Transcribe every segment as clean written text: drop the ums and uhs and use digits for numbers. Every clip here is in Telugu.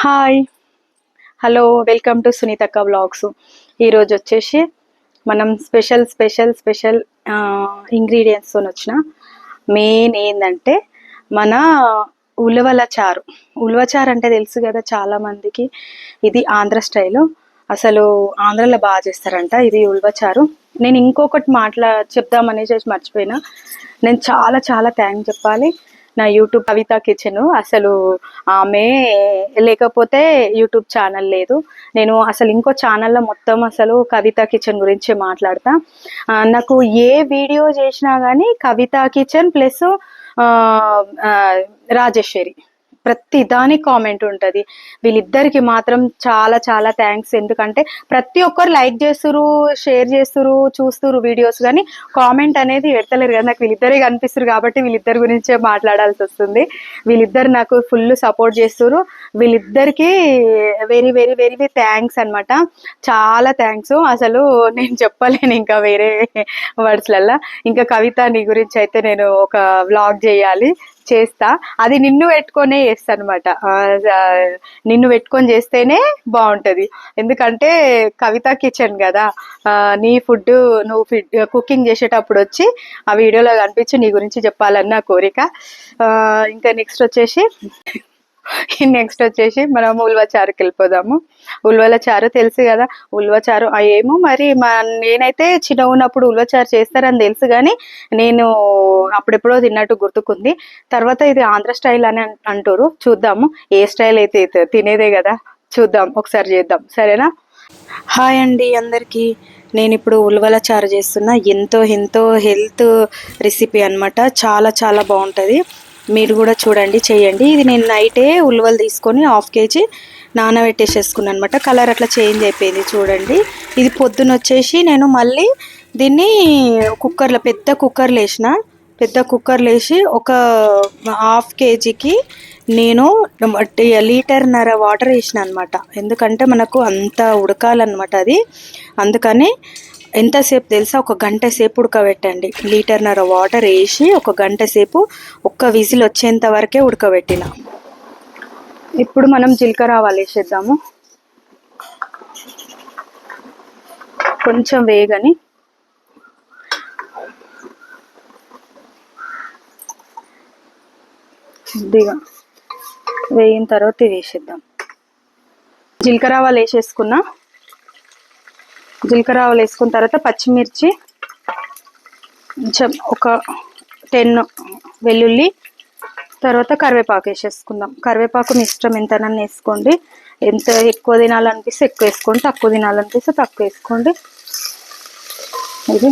హాయ్ హలో వెల్కమ్ టు సునీతక్క వ్లాగ్స్. ఈరోజు వచ్చేసి మనం స్పెషల్ ఇంగ్రీడియంట్స్తో వచ్చిన మెయిన్ ఏంటంటే మన ఉలవచారు అంటే తెలుసు కదా చాలా మందికి. ఇది ఆంధ్ర స్టైలు, అసలు ఆంధ్రలో బాగా చేస్తారంట ఇది ఉలవచారు. నేను ఇంకొకటి చెప్దామనేసి మర్చిపోయినా. నేను చాలా చాలా థ్యాంక్స్ చెప్పాలి నా యూట్యూబ్ కవిత కిచెన్. అసలు ఆమె లేకపోతే యూట్యూబ్ ఛానల్ లేదు. నేను అసలు ఇంకో ఛానల్లో మొత్తం అసలు కవిత కిచెన్ గురించి మాట్లాడతా. నాకు ఏ వీడియో చేసినా కానీ కవిత కిచెన్ ప్లస్ రాజేశ్వరి ప్రతి దానికి కామెంట్ ఉంటుంది. వీళ్ళిద్దరికి మాత్రం చాలా చాలా థ్యాంక్స్. ఎందుకంటే ప్రతి ఒక్కరు లైక్ చేస్తురు, షేర్ చేస్తురు, చూస్తురు వీడియోస్, కానీ కామెంట్ అనేది పెడతలేరు కదా. నాకు వీళ్ళిద్దరే కనిపిస్తారు కాబట్టి వీళ్ళిద్దరి గురించే మాట్లాడాల్సి వస్తుంది. వీళ్ళిద్దరు నాకు ఫుల్ సపోర్ట్ చేస్తురు. వీళ్ళిద్దరికి వెరీ వెరీ వెరీ థ్యాంక్స్ అనమాట. చాలా థ్యాంక్స్. అసలు నేను చెప్పలేను ఇంకా వేరే వర్డ్స్లల్లా. ఇంకా కవిత నీ గురించి అయితే నేను ఒక వ్లాగ్ చేస్తా. అది నిన్ను పెట్టుకొనే చేస్తా అనమాట. నిన్ను పెట్టుకొని చేస్తేనే బాగుంటది. ఎందుకంటే కవిత కిచెన్ కదా, నీ ఫుడ్ నువ్వు కుకింగ్ చేసేటప్పుడు వచ్చి ఆ వీడియోలో కనిపించి నీ గురించి చెప్పాలన్న కోరిక. ఇంకా నెక్స్ట్ వచ్చేసి మనం ఉల్వచారుకి వెళ్ళిపోదాము. ఉల్వచారు తెలుసు కదా. ఉల్వచారు ఏమో మరి నేనైతే చిన్న ఉన్నప్పుడు ఉల్వచారు చేస్తారని తెలుసు, కానీ నేను అప్పుడెప్పుడో తిన్నట్టు గుర్తుకుంది. తర్వాత ఇది ఆంధ్ర స్టైల్ అని అంటారు. చూద్దాము ఏ స్టైల్ అయితే తినేదే కదా, చూద్దాం ఒకసారి చేద్దాం. సరేనా? హాయ్ అండి అందరికీ. నేను ఇప్పుడు ఉల్వచారు చేస్తున్నా. ఎంతో హెల్త్ రెసిపీ అనమాట. చాలా చాలా బాగుంటుంది. మీరు కూడా చూడండి, చేయండి. ఇది నేను నైటే ఉల్వలు తీసుకొని 1/2 kg నానబెట్టేసేసుకున్నాను అనమాట. కలర్ అట్లా చేంజ్ అయిపోయింది చూడండి. ఇది పొద్దున వచ్చేసి నేను మళ్ళీ దీన్ని పెద్ద కుక్కర్లో వేసి ఒక 1/2 kgకి నేను 1.5 లీటర్ వాటర్ వేసిన అనమాట. ఎందుకంటే మనకు అంత ఉడకాలన్నమాట అది. అందుకని ఎంతసేపు తెలుసా, 1 గంట సేపు ఉడకబెట్టండి. 1.5 లీటర్ వాటర్ వేసి 1 గంట సేపు ఒక్క విజిల్ వచ్చేంత వరకే ఉడకబెట్టిన. ఇప్పుడు మనం జీలకర్ర ఆవాలు వేసేద్దాము. కొంచెం వేగని కొద్దిగా వేగిన తర్వాత వేసేద్దాం. జీలకర్ర ఆవాలు వేసేసుకున్న తర్వాత పచ్చిమిర్చి, కొంచెం ఒక 10 వెల్లుల్లి, తర్వాత కరివేపాకు వేసేసుకుందాం. కరివేపాకు మీ ఇష్టం ఎంతనన్నా వేసుకోండి. ఎంత ఎక్కువ తినాలనిపిస్తే ఎక్కువ వేసుకోండి, తక్కువ తినాలనిపిస్తే తక్కువ వేసుకోండి. ఇది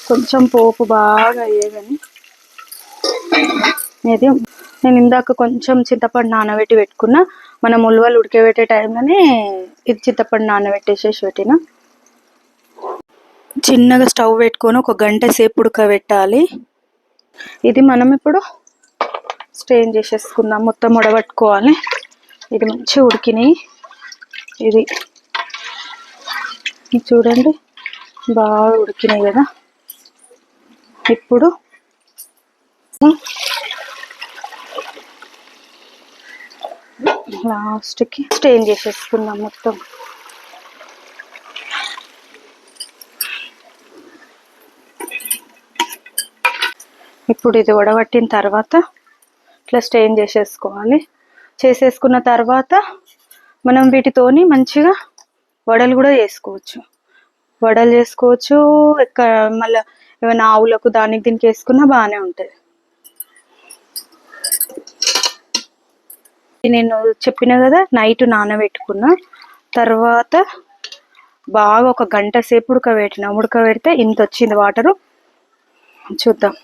కొంచెం పోపు బాగా వేయగాని ఇది నేను ఇందాక కొంచెం చింతపండు నానబెట్టి పెట్టుకున్న. మనం ఉల్వలు ఉడకబెట్టే టైంలోనే ఇది చింతపండు నానబెట్టేసేసి పెట్టిన. చిన్నగా స్టవ్ పెట్టుకొని 1 గంట సేపు ఉడకబెట్టాలి. ఇది మనం ఇప్పుడు స్ట్రెయిన్ చేసేసుకుందాం. మొత్తం ఉడబట్టుకోవాలి. ఇది మంచిగా ఉడికినాయి. ఇది చూడండి బాగా ఉడికినాయి కదా. ఇప్పుడు లాస్ట్కి స్ట్రెయిన్ చేసేసుకుందాం మొత్తం. ఇప్పుడు ఇది ఉడబట్టిన తర్వాత ఇట్లా స్ట్రెయిన్ చేసేసుకున్న తర్వాత మనం వీటితోని మంచిగా వడలు కూడా చేసుకోవచ్చు. మళ్ళీ ఏమైనా ఆవులకు దానికి దీనికి వేసుకున్నా బాగానే ఉంటుంది. నేను చెప్పిన కదా, నైట్ నానబెట్టుకున్న తర్వాత బాగా 1 గంట సేపు ఉడకబెడితే ఇంత వచ్చింది వాటరు. చూద్దాం.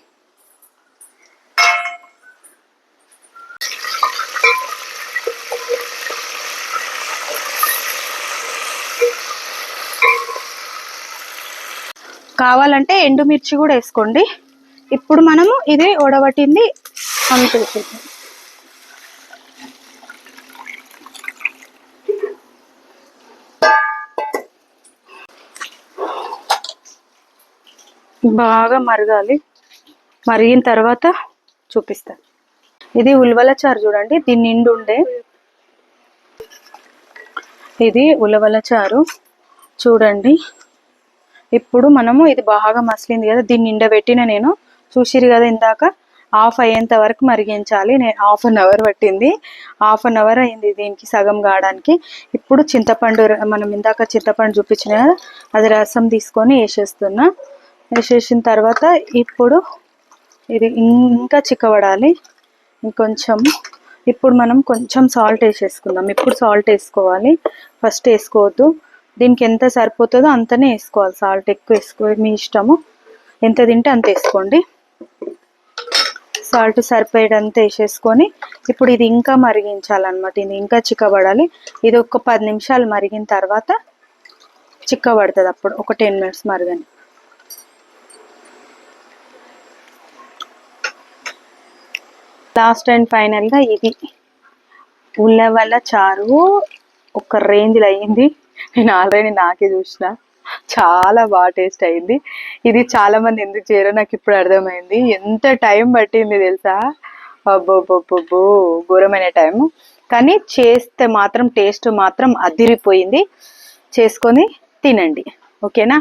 కావాలంటే ఎండుమిర్చి కూడా వేసుకోండి. ఇప్పుడు మనము ఇది ఉడబట్టింది అంతే. బాగా మరగాలి. మరిగిన తర్వాత చూపిస్తాను. ఇది ఉల్వల చారు చూడండి. దీని నిండు ఉండే ఇది ఉలవల చారు చూడండి. ఇప్పుడు మనము ఇది బాగా మసిలింది కదా, దీన్ని నిండబెట్టిన నేను చూసిరు కదా ఇందాక, హాఫ్ అయ్యేంత వరకు మరిగించాలి. నేను ½ అవర్ పట్టింది, ½ అవర్ అయింది దీనికి సగం కావడానికి. ఇప్పుడు చింతపండు మనం ఇందాక చింతపండు చూపించిన కదా, అది రసం తీసుకొని వేసేస్తున్నా. వేసేసిన తర్వాత ఇప్పుడు ఇది ఇంకా చిక్కబడాలి ఇంకొంచెం. ఇప్పుడు మనం కొంచెం సాల్ట్ వేసేసుకుందాం. ఇప్పుడు సాల్ట్ వేసుకోవాలి, ఫస్ట్ వేసుకోవద్దు. దీనికి ఎంత సరిపోతుందో అంతనే వేసుకోవాలి. సాల్ట్ ఎక్కువ వేసుకో, మీ ఇష్టము, ఎంత తింటే అంత వేసుకోండి. సాల్ట్ సరిపోయేటంత వేసేసుకొని ఇప్పుడు ఇది ఇంకా మరిగించాలన్నమాట. ఇది ఇంకా చిక్కబడాలి. ఇది ఒక 10 నిమిషాలు మరిగిన తర్వాత చిక్కబడుతుంది. అప్పుడు ఒక 10 మినిట్స్ మరగని. లాస్ట్ అండ్ ఫైనల్గా ఇది ఉలవల చారు ఒక రేంజ్లో అయ్యింది. నేను ఆల్రెడీ నాకే చూసిన, చాలా బాగా టేస్ట్ అయింది. ఇది చాలా మంది ఎందుకు చేయరో నాకు ఇప్పుడు అర్థమైంది. ఎంత టైం పట్టింది తెలుసా, అబ్బోబ్బోబ్బో ఘోరమైన టైం. కానీ చేస్తే మాత్రం టేస్ట్ మాత్రం అదిరిపోయింది. చేసుకొని తినండి, ఓకేనా.